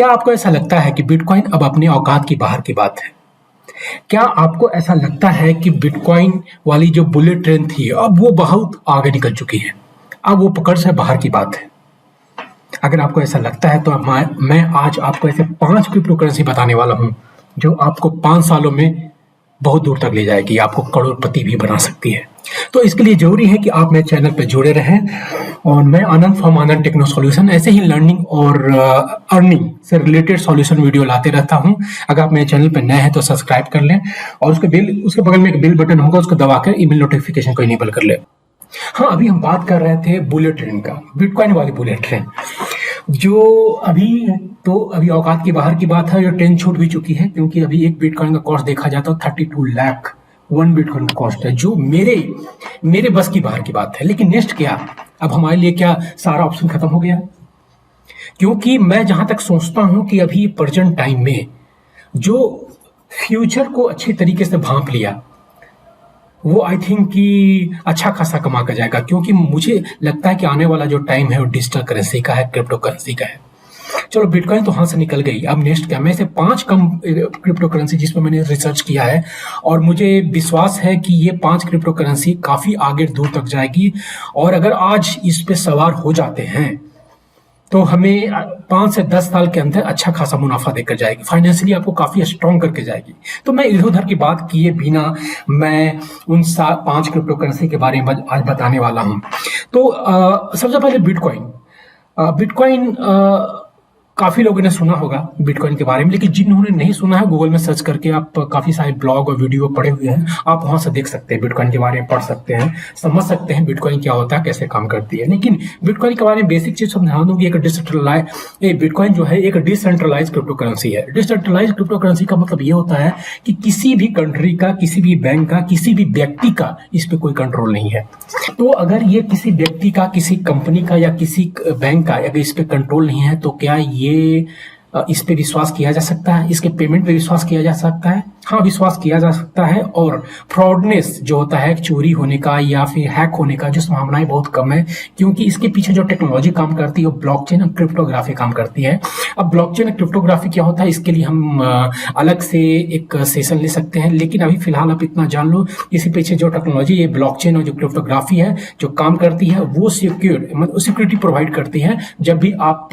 क्या आपको ऐसा लगता है कि बिटकॉइन अब अपने औकात की बाहर की बात है? क्या आपको ऐसा लगता है कि बिटकॉइन वाली जो बुलेट ट्रेन थी अब वो बहुत आगे निकल चुकी है, अब वो पकड़ से बाहर की बात है? अगर आपको ऐसा लगता है तो मैं आज आपको ऐसे 5 क्रिप्टो करेंसी बताने वाला हूं जो आपको 5 सालों में बहुत दूर तक ले जाएगी, आपको करोड़पति भी बना सकती है। तो इसके लिए जरूरी है कि आप मेरे चैनल पर जुड़े रहें। और मैं आनंद फ्रॉम आनंद टेक्नो सॉल्यूशन ऐसे ही लर्निंग और अर्निंग से रिलेटेड सॉल्यूशन वीडियो लाते रहता हूं। अगर आप मेरे चैनल पर नए हैं तो सब्सक्राइब कर लें और उसके बगल में एक बेल बटन होगा, उसको दबाकर ईमेल नोटिफिकेशन को इनेबल कर लें। हाँ, अभी हम बात कर रहे थे बुलेट ट्रेन का, बिटकॉइन वाली बुलेट ट्रेन जो अभी औकात की बाहर की बात है। ये ट्रेन छूट भी चुकी है क्योंकि अभी एक बिटकॉइन का कॉस्ट देखा जाता है 32 लाख 1 बिटकॉइन का कॉस्ट है, जो मेरे बस की बाहर की बात है। लेकिन नेक्स्ट क्या, अब हमारे लिए क्या सारा ऑप्शन खत्म हो गया? क्योंकि मैं जहां तक सोचता हूं कि अभी प्रेजेंट टाइम में जो फ्यूचर को अच्छी तरीके से भांप लिया वो आई थिंक कि अच्छा खासा कमा कर जाएगा, क्योंकि मुझे लगता है कि आने वाला जो टाइम है वो डिजिटल करेंसी का है, क्रिप्टो करेंसी का है। चलो बिटकॉइन तो हाथ से निकल गई, अब नेक्स्ट क्या? मैं से 5 कम क्रिप्टो करेंसी जिस पर मैंने रिसर्च किया है और मुझे विश्वास है कि ये 5 क्रिप्टो करेंसी काफी आगे दूर तक जाएगी। और अगर आज इस पे सवार हो जाते हैं तो हमें 5 से 10 साल के अंदर अच्छा खासा मुनाफा देकर जाएगी, फाइनेंशियली आपको काफी स्ट्रॉन्ग करके जाएगी। तो मैं इधर उधर की बात किए बिना मैं उन 5 क्रिप्टो करेंसी के बारे में आज बताने वाला हूं। तो सबसे पहले बिटकॉइन काफी लोगों ने सुना होगा बिटकॉइन के बारे में, लेकिन जिन्होंने नहीं सुना है गूगल में सर्च करके आप काफी सारे ब्लॉग और वीडियो पढ़े हुए हैं, आप वहां से देख सकते हैं, बिटकॉइन के बारे में पढ़ सकते हैं, समझ सकते हैं बिटकॉइन क्या होता है, कैसे काम करती है। लेकिन बिटकॉइन के बारे में बेसिक चीज समझा दूं कि बिटकॉइन जो है एक डिसेंट्रलाइज क्रिप्टो करेंसी है। डिसेंट्रलाइज क्रिप्टो करेंसी का मतलब ये होता है कि किसी भी कंट्री का, किसी भी बैंक का, किसी भी व्यक्ति का इस पे कोई कंट्रोल नहीं है। तो अगर ये किसी व्यक्ति का, किसी कंपनी का या किसी बैंक का अगर इस पे कंट्रोल नहीं है तो क्या ये इस पे विश्वास किया जा सकता है? इसके पेमेंट पे विश्वास किया जा सकता है? हाँ, विश्वास किया जा सकता है। और फ्रॉडनेस जो होता है, चोरी होने का या फिर हैक होने का जो संभावनाएं बहुत कम है, क्योंकि इसके पीछे जो टेक्नोलॉजी काम करती है वो ब्लॉकचेन और क्रिप्टोग्राफी काम करती है। अब ब्लॉकचेन और क्रिप्टोग्राफी क्या होता है इसके लिए हम अलग से एक सेशन ले सकते हैं, लेकिन अभी फिलहाल आप इतना जान लो, इसी पीछे जो टेक्नोलॉजी, ये ब्लॉकचेन और जो क्रिप्टोग्राफी है जो काम करती है वो सिक्योरिटी प्रोवाइड करती है। जब भी आप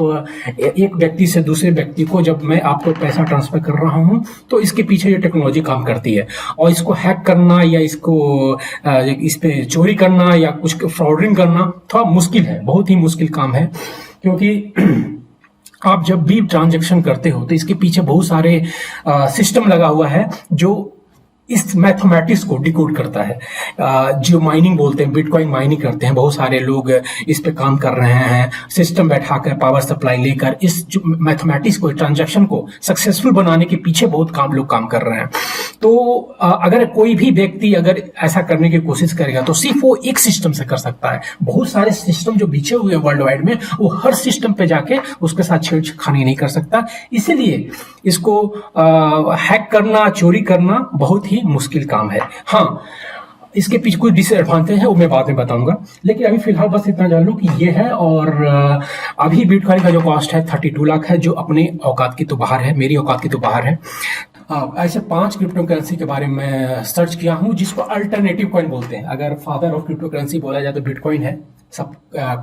एक व्यक्ति से दूसरे व्यक्ति को, जब मैं आपको पैसा ट्रांसफर कर रहा हूं तो इसके पीछे ये टेक्नोलॉजी काम करती है। और इसको हैक करना या इस पे चोरी करना या कुछ फ्रॉडिंग करना थोड़ा मुश्किल है, बहुत ही मुश्किल काम है। क्योंकि आप जब भी ट्रांजैक्शन करते हो तो इसके पीछे बहुत सारे सिस्टम लगा हुआ है जो इस मैथमेटिक्स को डिकोड करता है। जो माइनिंग बोलते हैं, बिटकॉइन माइनिंग करते हैं, बहुत सारे लोग इस पे काम कर रहे हैं, सिस्टम बैठाकर, पावर सप्लाई लेकर इस जो मैथमेटिक्स को, ट्रांजैक्शन को सक्सेसफुल बनाने के पीछे बहुत लोग काम कर रहे हैं। तो अगर कोई भी व्यक्ति अगर ऐसा करने की कोशिश करेगा तो सिर्फ वो एक सिस्टम से कर सकता है। बहुत सारे सिस्टम जो बिछे हुए हैं वर्ल्ड वाइड में, वो हर सिस्टम पे जाके उसके साथ छेड़खानी नहीं कर सकता। इसीलिए इसको हैक करना, चोरी करना बहुत ही मुश्किल काम है। हाँ, इसके पीछे कुछ डिसएडवांटेज है, वो मैं बाद में बताऊंगा, लेकिन अभी फिलहाल बस इतना जान लो कि ये है। और अभी बिटकॉइन का जो कॉस्ट है 32 लाख है, जो अपने औकात की तो बाहर है, मेरी औकात की तो बाहर है। ऐसे 5 क्रिप्टो करेंसी के बारे में सर्च किया हूं जिसको अल्टरनेटिव कॉइन बोलते हैं। अगर फादर ऑफ क्रिप्टो करेंसी बोला जाए तो बिटकॉइन है, सब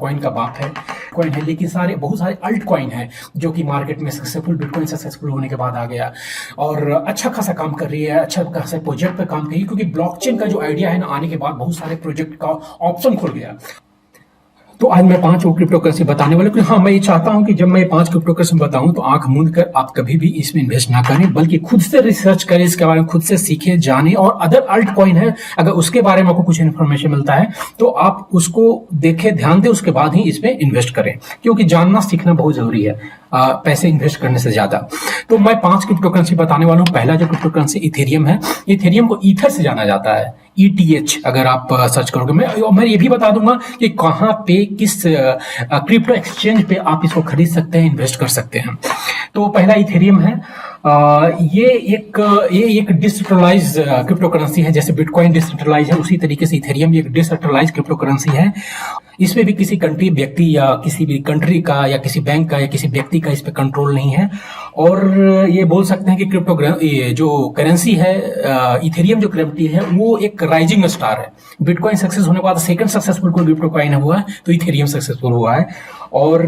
कॉइन का बाप है, कॉइन है। लेकिन बहुत सारे अल्ट कॉइन है जो कि मार्केट में सक्सेसफुल, बिटकॉइन सक्सेसफुल होने के बाद आ गया और अच्छा खासा काम कर रही है, अच्छा खासा प्रोजेक्ट पे काम कर रही है। क्योंकि ब्लॉकचेन का जो आइडिया है ना, आने के बाद बहुत सारे प्रोजेक्ट का ऑप्शन खुल गया। तो आज मैं 5 क्रिप्टो करेंसी बताने वाला हूँ। हाँ, मैं ये चाहता हूं कि जब मैं 5 क्रिप्टो करेंसी बताऊं तो आंख मूंद कर आप कभी भी इसमें इन्वेस्ट ना करें, बल्कि खुद से रिसर्च करें, इसके बारे में खुद से सीखें, जानें। और अदर अल्ट कॉइन है, अगर उसके बारे में आपको कुछ इन्फॉर्मेशन मिलता है तो आप उसको देखें, ध्यान दें, उसके बाद ही इसमें इन्वेस्ट करें, क्योंकि जानना सीखना बहुत जरूरी है पैसे इन्वेस्ट करने से ज्यादा। तो मैं 5 क्रिप्टो करेंसी बताने वाला हूँ। पहला जो क्रिप्टो करेंसी इथेरियम है। इथेरियम को ईथर से जाना जाता है, ETH अगर आप सर्च करोगे। मैं ये भी बता दूंगा कि कहाँ पे, किस क्रिप्टो एक्सचेंज पे आप इसको खरीद सकते हैं, इन्वेस्ट कर सकते हैं। तो पहला इथेरियम है। ये एक डिसेंट्रलाइज क्रिप्टो करेंसी है। जैसे बिटकॉइन डिसेंट्रलाइज है, उसी तरीके से इथेरियम भी एक डिसेंट्रलाइज क्रिप्टो करेंसी है। इसमें भी किसी कंट्री व्यक्ति या किसी भी कंट्री का या किसी बैंक का या किसी व्यक्ति का इस पे कंट्रोल नहीं है। और ये बोल सकते हैं कि ये जो करेंसी है, इथेरियम जो करेंसी है, वो एक राइजिंग स्टार है। बिटकॉइन सक्सेस होने के बाद सेकंड सक्सेसफुल कोई क्रिप्टो कॉइन हुआ है तो इथेरियम सक्सेसफुल हुआ है। और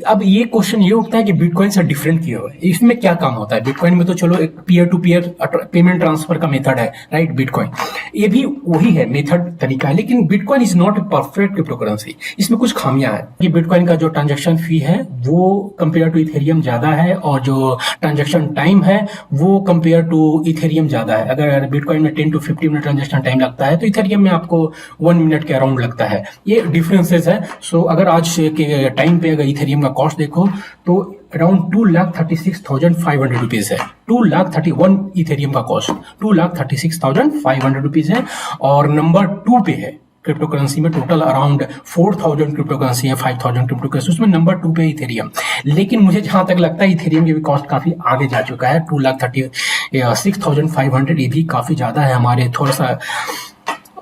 अब ये क्वेश्चन ये उठता है कि बिटकॉइन से डिफरेंट क्यों है, इसमें क्या काम होता है। बिटकॉइन में तो चलो एक peer to peer payment transfer का मेथड है, राइट। बिटकॉइन ये भी वही है, मेथड तरीका है, लेकिन Bitcoin is not a perfect crypto currency. इसमें कुछ खामियां है कि बिटकॉइन का जो ट्रांजैक्शन फी है वो कंपेयर टू इथेरियम ज्यादा है, और जो ट्रांजैक्शन टाइम है वो कंपेयर टू इथेरियम ज्यादा है। अगर बिटकॉइन में 10 to 15 मिनट ट्रांजैक्शन टाइम लगता है तो इथेरियम में आपको 1 मिनट के अराउंड लगता है। ये डिफरेंसेस है। सो अगर आज के टाइम पे अगर इथेरियम का कॉस्ट देखो तो अराउंड 2,36,500 रुपीज है। 2,31 इथेरियम का कॉस्ट 2,36,500 रुपीज है। और नंबर 2 पे है क्रिप्टो करेंसी में। टोटल अराउंड 4,000 क्रिप्टो करेंसी है, 5,000 क्रिप्टो करेंसी, उसमें नंबर 2 पे इथेरियम। लेकिन मुझे जहां तक लगता है इथेरियम की भी कॉस्ट काफी आगे जा चुका है। 2,36,500 ये भी काफी ज्यादा है। हमारे थोड़ा सा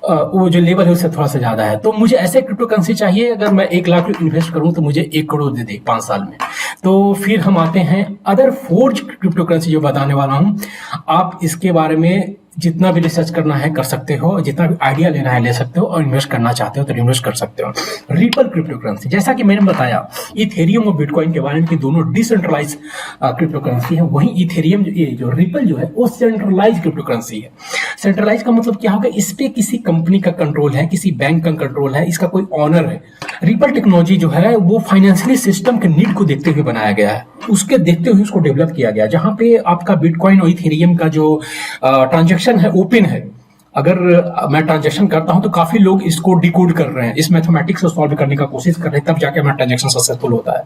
वो जो लेवल है उससे थोड़ा सा ज्यादा है। तो मुझे ऐसे क्रिप्टो करेंसी चाहिए, अगर मैं 1 लाख इन्वेस्ट करूं तो मुझे 1 करोड़ दे दे 5 साल में। तो फिर हम आते हैं अदर फोर्ज क्रिप्टो करेंसी जो बताने वाला हूं। आप इसके बारे में जितना भी रिसर्च करना है कर सकते हो, जितना भी आइडिया लेना है ले सकते हो, और इन्वेस्ट करना चाहते हो तो इन्वेस्ट कर सकते हो। रिपल क्रिप्टो करेंसी, जैसा कि मैंने बताया इथेरियम और बिटकॉइन के बारे में कि दोनों डिसेंट्रलाइज क्रिप्टो करेंसी है, वहीं इथेरियम ये जो रिपल जो है वो सेंट्रलाइज क्रिप्टो करेंसी है। सेंट्रलाइज का मतलब क्या होगा, इस पे किसी कंपनी का कंट्रोल है, किसी बैंक का कंट्रोल है, इसका कोई ऑनर है। रिपल टेक्नोलॉजी जो है वो फाइनेंशियली सिस्टम के नीड को देखते हुए बनाया गया है, उसके देखते हुए उसको डेवलप किया गया, जहां पे आपका बिटकॉइन और इथेरियम का जो ट्रांजैक्शन है ओपन है। अगर मैं ट्रांजैक्शन करता हूं तो काफी लोग इसको डिकोड कर रहे हैं, इस मैथमेटिक्स को सॉल्व करने का कोशिश कर रहे हैं, तब जाके हमारा ट्रांजैक्शन सक्सेसफुल होता है।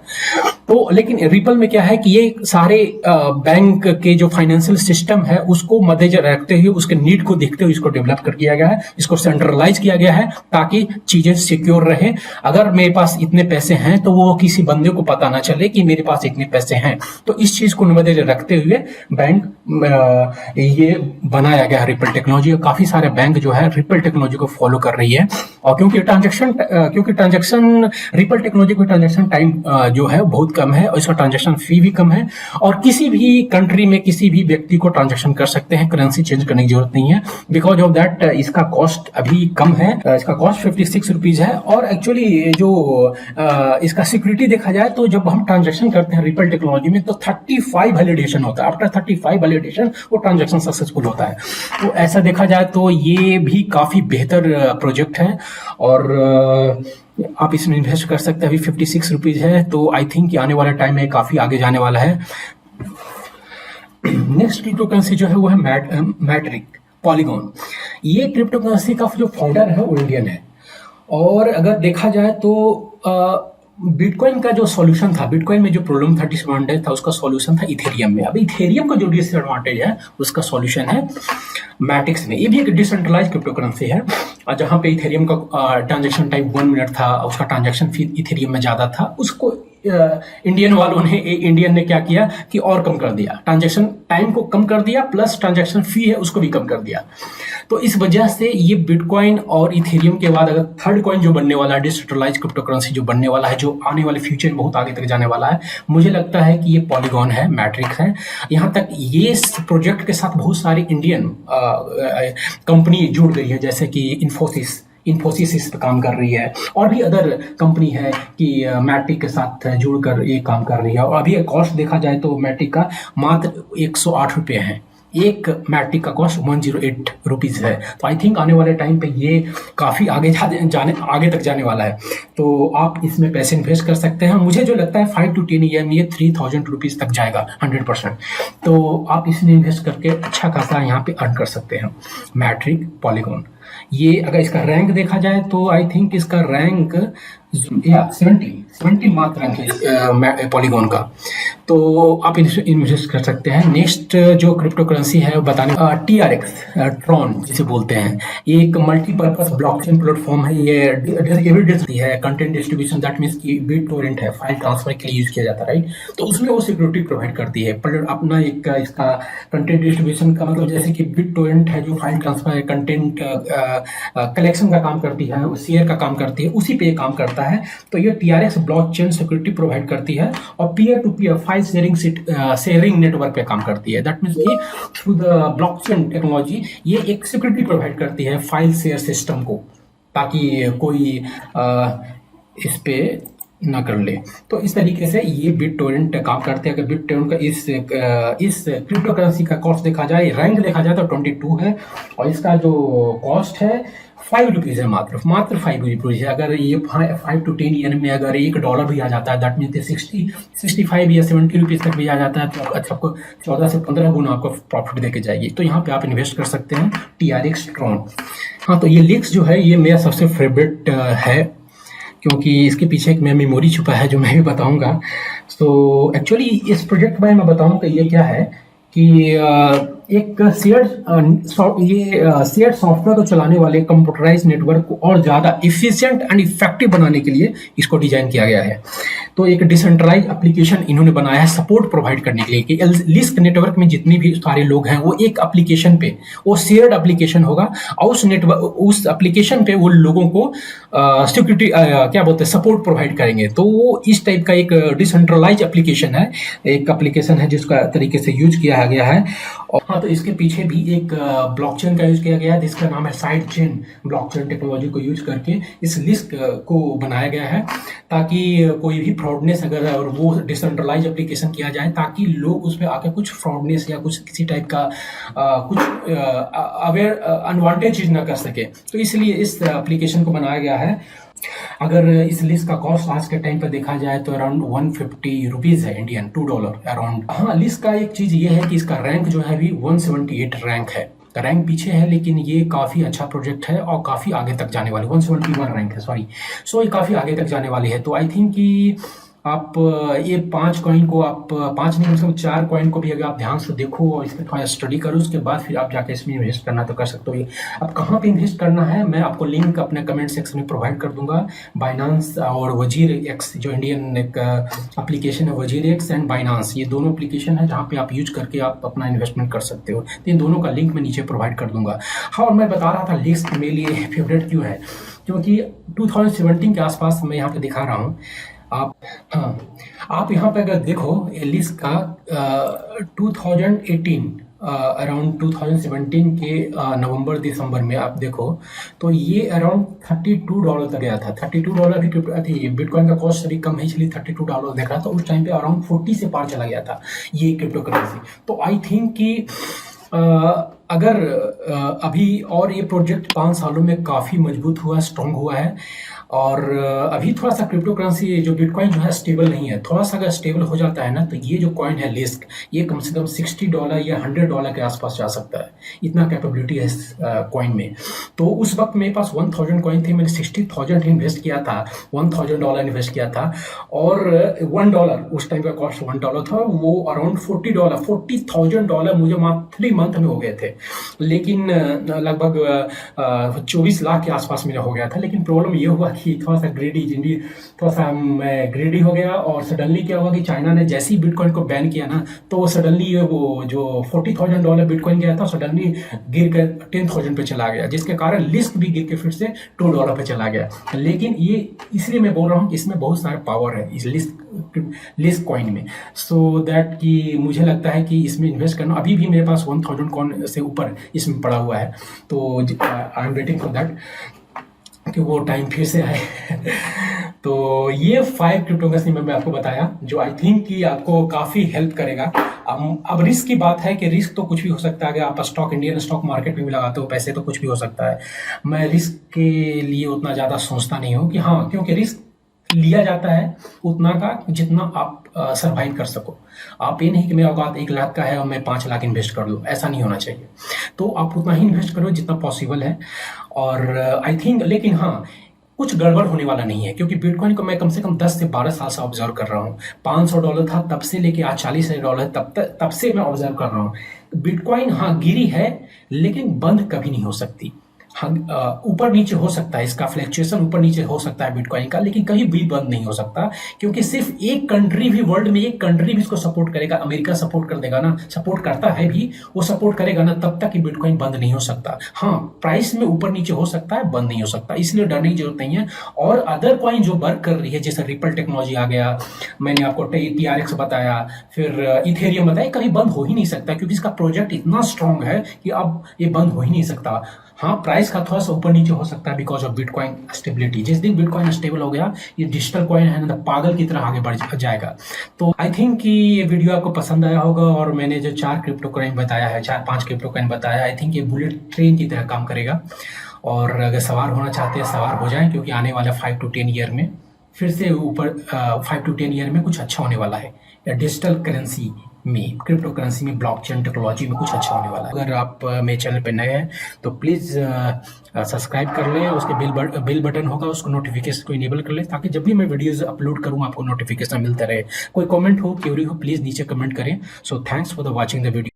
तो लेकिन रिपल में क्या है कि ये सारे बैंक के जो फाइनेंशियल सिस्टम है उसको मद्देनजर रखते हुए, उसके नीड को देखते हुए इसको डेवलप कर किया गया है, इसको सेंट्रलाइज किया गया है ताकि चीजें सिक्योर रहे। अगर मेरे पास इतने पैसे हैं तो वो किसी बंदे को पता ना चले कि मेरे पास इतने पैसे हैं। तो इस चीज को मद्देनजर रखते हुए बैंक ये बनाया गया है रिपल टेक्नोलॉजी। काफी सारे बैंक जो है रिपल टेक्नोलॉजी को फॉलो कर रही है। और क्योंकि ट्रांजैक्शन रिपल टेक्नोलॉजी को ट्रांजैक्शन टाइम जो है बहुत कम है और इसका ट्रांजैक्शन फी भी कम है, और किसी भी कंट्री में किसी भी व्यक्ति को ट्रांजैक्शन कर सकते हैं, करेंसी चेंज करने की जरूरत नहीं है। बिकॉज ऑफ दैट इसका कॉस्ट अभी कम है, इसका कॉस्ट 56 रुपीज है। और एक्चुअली जो इसका सिक्योरिटी देखा जाए तो जब हम ट्रांजैक्शन करते हैं रिपल टेक्नोलॉजी में तो 35 वैलिडेशन होता है। आफ्टर 35 वैलिडेशन वो ट्रांजैक्शन सक्सेसफुल होता है। तो ऐसा देखा जाए तो ये भी काफी बेहतर प्रोजेक्ट है, और आप इसमें इन्वेस्ट कर सकते हैं। अभी 56 रुपीज है, तो आई थिंक आने वाले टाइम में काफी आगे जाने वाला है। नेक्स्ट क्रिप्टो करेंसी जो है वो है मैट्रिक पॉलीगॉन। ये क्रिप्टो करेंसी का जो फाउंडर है वो इंडियन है। और अगर देखा जाए तो बिटकॉइन का जो सॉल्यूशन था, बिटकॉइन में जो प्रॉब्लम था, डिसएडवांटेज था, उसका सॉल्यूशन था इथेरियम में। अब इथेरियम का जो डिसएडवांटेज है उसका सॉल्यूशन है मैट्रिक्स में। ये भी एक डिसेंट्रलाइज क्रिप्टो करेंसी है, जहां पे इथेरियम का ट्रांजैक्शन टाइम 1 मिनट था, उसका ट्रांजैक्शन फी इथेरियम में ज्यादा था। उसको इंडियन ने क्या किया कि और कम कर दिया, ट्रांजैक्शन टाइम को कम कर दिया, प्लस ट्रांजैक्शन फी है उसको भी कम कर दिया। तो इस वजह से ये बिटकॉइन और इथेरियम के बाद अगर थर्ड कॉइन जो बनने वाला है, डिसेंट्रलाइज क्रिप्टो करेंसी जो बनने वाला है, जो आने वाले फ्यूचर में बहुत आगे तक जाने वाला है, मुझे लगता है कि ये पॉलीगॉन है, मैट्रिक्स है। यहाँ तक ये प्रोजेक्ट के साथ बहुत सारी इंडियन कंपनी जुड़ गई है, जैसे कि इन्फोसिस इस पे काम कर रही है, और भी अदर कंपनी है कि मैट्रिक के साथ जुड़कर ये काम कर रही है। और अभी कॉस्ट देखा जाए तो मैट्रिक का मात्र 108 रुपये है। एक मैट्रिक का कॉस्ट 108 रुपीज है। तो आई थिंक आने वाले टाइम पे ये काफी आगे तक जाने वाला है। तो आप इसमें पैसे इन्वेस्ट कर सकते हैं। मुझे जो लगता है 5 to 10 ईयर में ये 3000 रुपीज तक जाएगा 100%। तो आप इसमें इन्वेस्ट करके अच्छा खासा यहाँ पे अर्न कर सकते हैं। मैट्रिक पॉलीगॉन, ये अगर इसका रैंक देखा जाए तो आई थिंक इसका रैंक 70 70 मात्र रैंक है पॉलीगॉन का। तो आप इन्वेस्ट कर सकते हैं। नेक्स्ट जो क्रिप्टो करेंसी है वो बताने TRX ट्रॉन जिसे बोलते हैं, ये एक मल्टीपर्पज ब्लॉकचेन प्लेटफॉर्म है। ये एविडेंस है कंटेंट डिस्ट्रीब्यूशन, दैट मींस कि बिट टोरेंट है, फाइल ट्रांसफर के लिए यूज किया जाता है, राइट। तो उसमें वो सिक्योरिटी प्रोवाइड करती है। पर अपना एक इसका कंटेंट डिस्ट्रीब्यूशन का मतलब जैसे कि बिट टोरेंट है जो फाइल ट्रांसफर है, कंटेंट कलेक्शन का काम करती है, शेयर का काम करती है, उसी पे ये काम करता है। तो ये TRX ब्लॉकचेन सिक्योरिटी प्रोवाइड करती है और peer to peer file sharing network पे काम करती है। दैट मीन्स कि थ्रू द ब्लॉकचेन टेक्नोलॉजी ये एक सिक्योरिटी प्रोवाइड करती है फाइल शेयर सिस्टम को, ताकि कोई इस पे ना कर ले। तो इस तरीके से ये बिट टोरेंट काम करते हैं। अगर बिट टोरेंट का इस क्रिप्टो करेंसी का कॉस्ट देखा जाए, रैंक देखा जाए तो 22 है और इसका जो कॉस्ट है 5 रुपीज है, मात्र 5 रुपीज है। अगर ये 5 to 10 ईयर में अगर $1 भी आ जाता है, दैट मीन्स 65 या 70 रुपीज तक भी आ जाता है, तो आपको 14 से 15 गुना आपको प्रॉफिट देके जाएगी। तो यहाँ पे आप इन्वेस्ट कर सकते हैं TRX ट्रॉन। हाँ, तो ये लिंक्स जो है ये मेरा सबसे फेवरेट है, क्योंकि इसके पीछे एक मेमोरी छुपा है जो मैं भी बताऊंगा। तो एक्चुअली इस प्रोजेक्ट में मैं बताऊंगा ये क्या है कि एक शेयर्ड सॉफ्टवेयर को चलाने वाले कंप्यूटराइज नेटवर्क को और ज़्यादा इफिशिएंट एंड इफेक्टिव बनाने के लिए इसको डिजाइन किया गया है। तो एक डिसेंट्रलाइज एप्लीकेशन इन्होंने बनाया है सपोर्ट प्रोवाइड करने के लिए कि लिस्क नेटवर्क में जितने भी सारे लोग हैं वो एक एप्लीकेशन पे, वो शेयर्ड एप्लीकेशन होगा और उस एप्लीकेशन पे वो लोगों को सिक्योरिटी क्या बोलते हैं सपोर्ट प्रोवाइड करेंगे। तो वो इस टाइप का एक डिसेंट्रलाइज एप्लीकेशन है, एक एप्लीकेशन है जिसका तरीके से यूज किया गया है। और हाँ, तो इसके पीछे भी एक ब्लॉकचेन का यूज किया गया है जिसका नाम है साइड चेन ब्लॉकचेन टेक्नोलॉजी को यूज करके इस लिस्क को बनाया गया है, ताकि कोई भी फ्रॉडनेस अगर और वो डिसेंट्रलाइज एप्लीकेशन किया जाए ताकि लोग उस पर आके कुछ फ्रॉडनेस या कुछ किसी टाइप का कुछ अवेयर अनवांटेड चीज ना कर सके। तो इसलिए इस एप्लीकेशन को बनाया गया है। अगर इस लिस्ट का कॉस्ट आज के टाइम पर देखा जाए तो अराउंड 150 रुपीज है, इंडियन $2 अराउंड। हाँ, लिस्ट का एक चीज ये है कि इसका रैंक जो है अभी 178 रैंक है, रैंक पीछे है, लेकिन ये काफी अच्छा प्रोजेक्ट है और काफी आगे तक जाने वाली 171 रैंक है, सॉरी। सो ये काफी आगे तक जाने वाली है। तो आई थिंक कि आप ये 5 कॉइन को आप 5 नहीं, मतलब 4 कॉइन को भी अगर आप ध्यान से देखो और इस पर थोड़ा स्टडी करो, उसके बाद फिर आप जाके इसमें इन्वेस्ट करना तो कर सकते हो। ये अब कहाँ पे इन्वेस्ट करना है मैं आपको लिंक अपने कमेंट सेक्शन में प्रोवाइड कर दूंगा। बाइनांस और वजीर एक्स जो इंडियन एक एप्लीकेशन है, वजीर एक्स एंड बाइनांस, ये दोनों एप्लीकेशन है जहाँ पे आप यूज करके आप अपना इन्वेस्टमेंट कर सकते हो। तो इन दोनों का लिंक मैं नीचे प्रोवाइड कर दूंगा। हाँ, और मैं बता रहा था लिस्ट मेरे लिए फेवरेट क्यों है, क्योंकि 2017 के आसपास मैं यहाँ पे दिखा रहा हूँ आप। हाँ, आप यहाँ पे अगर देखो एलिस का 2018 अराउंड 2017 के नवंबर दिसंबर में आप देखो तो ये अराउंड $32 तक गया था। $32 भी थी, बिटकॉइन का कॉस्ट अभी कम है इसलिए $32 देख रहा था। उस टाइम पे अराउंड 40 से पार चला गया था ये क्रिप्टो करेंसी। तो आई थिंक कि अगर अभी और ये प्रोजेक्ट 5 सालों में काफ़ी मजबूत हुआ, स्ट्रॉन्ग हुआ है। और अभी थोड़ा सा क्रिप्टो करेंसी जो बिटकॉइन जो है स्टेबल नहीं है, थोड़ा सा अगर स्टेबल हो जाता है ना तो ये जो कॉइन है लिस्क, ये कम से कम $60 या $100 के आसपास जा सकता है। इतना कैपेबिलिटी है इस कॉइन में। तो उस वक्त मेरे पास 1000 कॉइन थे, मैंने 60,000 इन्वेस्ट किया था, $1000 इन्वेस्ट किया था और $1 उस टाइम का कॉस्ट $1 था, वो अराउंड $40,000 मुझे 3 मंथ में हो गए थे। लेकिन लगभग 24 लाख के आसपास मेरा हो गया था। लेकिन प्रॉब्लम ये हुआ कि थोड़ा सा ग्रेडी हो गया और सडनली क्या हुआ कि चाइना ने जैसे ही बिटकॉइन को बैन किया ना तो सडनली वो जो $40,000 बिटकॉइन गया था सडनली गिर कर 10,000 पे चला गया, जिसके कारण लिस्ट भी गिर के फिर से $2 पे चला गया। लेकिन ये इसलिए मैं बोल रहा हूँ कि इसमें बहुत सारा पावर है इस लिस्ट कॉइन में, सो दैट कि मुझे लगता है कि इसमें इन्वेस्ट करना। अभी भी मेरे पास 1000 कॉइन से ऊपर इसमें पड़ा हुआ है, तो I am waiting for that कि वो टाइम फिर से आए। तो ये 5 क्रिप्टो करेंसी मैं आपको बताया जो आई थिंक कि आपको काफ़ी हेल्प करेगा। अब रिस्क की बात है कि रिस्क तो कुछ भी हो सकता है। अगर आप इंडियन स्टॉक मार्केट में भी लगाते हो पैसे तो कुछ भी हो सकता है। मैं रिस्क के लिए उतना ज़्यादा सोचता नहीं हूँ कि हाँ, क्योंकि रिस्क लिया जाता है उतना का जितना आप सरवाइव कर सको। आप ये नहीं कि मेरा औकात 1 लाख का है और मैं 5 लाख इन्वेस्ट कर लूँ, ऐसा नहीं होना चाहिए। तो आप उतना ही इन्वेस्ट करो जितना पॉसिबल है। और आई थिंक, लेकिन हाँ, कुछ गड़बड़ होने वाला नहीं है, क्योंकि बिटकॉइन को मैं कम से कम 10 से 12 साल से ऑब्जर्व कर रहा हूँ। $500 था तब से लेके आज $40,000 तब से मैं ऑब्जर्व कर रहा हूँ। बिटकॉइन हाँ गिरी है, लेकिन बंद कभी नहीं हो सकती। हाँ, ऊपर नीचे हो सकता है, इसका फ्लक्चुएशन ऊपर नीचे हो सकता है बिटकॉइन का, लेकिन कहीं भी बंद नहीं हो सकता, क्योंकि सिर्फ एक कंट्री भी, वर्ल्ड में एक कंट्री भी इसको सपोर्ट करेगा, अमेरिका सपोर्ट कर देगा ना, सपोर्ट करता है भी, वो सपोर्ट करेगा ना, तब तक बिटकॉइन बंद नहीं हो सकता। हाँ, प्राइस में ऊपर नीचे हो सकता है, बंद नहीं हो सकता, इसलिए डरने की जरूरत नहीं है। और अदर कॉइन जो वर्क कर रही है, जैसे रिपल टेक्नोलॉजी आ गया, मैंने आपको TRX बताया, फिर इथेरियम बताया, कभी बंद हो ही नहीं सकता, क्योंकि इसका प्रोजेक्ट इतना स्ट्रांग है कि अब ये बंद हो ही नहीं सकता। हाँ, प्राइस का थोड़ा सा ऊपर नीचे हो सकता है बिकॉज ऑफ बिटकॉइन स्टेबिलिटी। जिस दिन बिटकॉइन स्टेबल हो गया, ये डिजिटल कॉइन है ना, पागल की तरह आगे बढ़ जाएगा। तो आई थिंक कि ये वीडियो आपको पसंद आया होगा, और मैंने जो 4 क्रिप्टो कॉइन बताया है, 4-5 क्रिप्टो कॉइन बताया, आई थिंक ये बुलेट ट्रेन की तरह काम करेगा। और अगर सवार होना चाहते हैं, सवार हो जाएं, क्योंकि आने वाला 5 to 10 ईयर में फिर से ऊपर 5 to 10 ईयर में कुछ अच्छा होने वाला है, या डिजिटल करेंसी में, क्रिप्टो करेंसी में, ब्लॉकचेन टेक्नोलॉजी में कुछ अच्छा होने वाला है। अगर आप मेरे चैनल पे नए हैं तो प्लीज़ सब्सक्राइब कर लें, उसके बिल बटन होगा, उसको नोटिफिकेशन को इनेबल कर लें, ताकि जब भी मैं वीडियोज़ अपलोड करूँ आपको नोटिफिकेशन मिलता रहे। कोई कमेंट हो, क्यूरी हो, प्लीज़ नीचे कमेंट करें। So thanks for the watching the video.